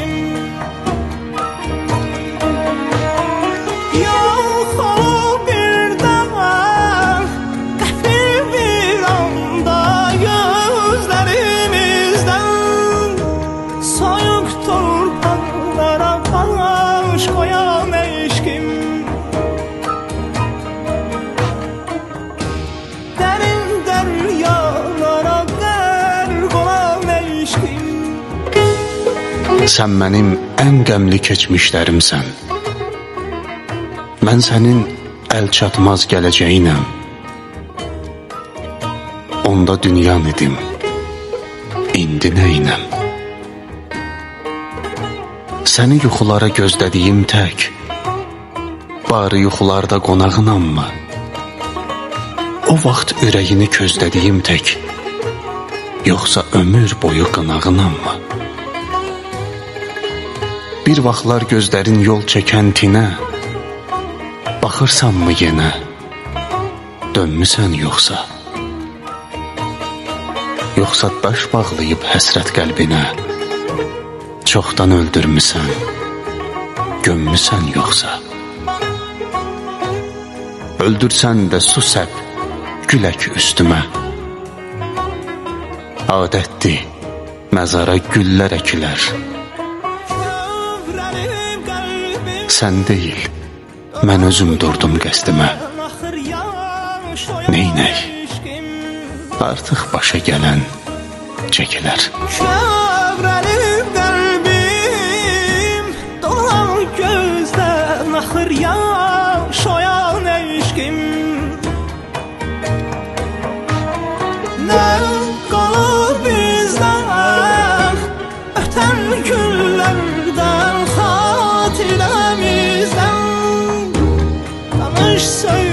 eşkim. Yok o birden qəfil bir anda gözlerimizden soyuq torpaqlara baş koyan eşkim. Derin deryalara qərq olan eşkim. Sən mənim ən qəmli keçmişlərimsən. Mən sənin əl çatmaz gələcəyinəm. Onda dünya idim, indi neynəm? Səni yuxulara gözlədiyim tək, bari yuxularda qonağınamma. O vaxt ürəyini közlədiyim tək, yoxsa ömür boyu qınağınamma? Bir vaxtlar gözlərin yol çəkən tinə, baxırsanmı yenə, dönmüsən yoxsa? Yoxsa daş bağlayıb həsrət qəlbinə, çoxdan öldürmüsən, gömmüsən yoxsa? Öldürsən də su səp, gülək üstümə. Adətdir, məzara güllər əkilər. Sən deyil, mən özüm durdum qəsdimə. Neynək, artıq başa gələn çəkilər. Çevrəlim qəlbim, dolan gözdən axır yaş oyan eşkim. Nə qalır bizdən, ötən günlərdən, xatirəmizdən. Danış söyle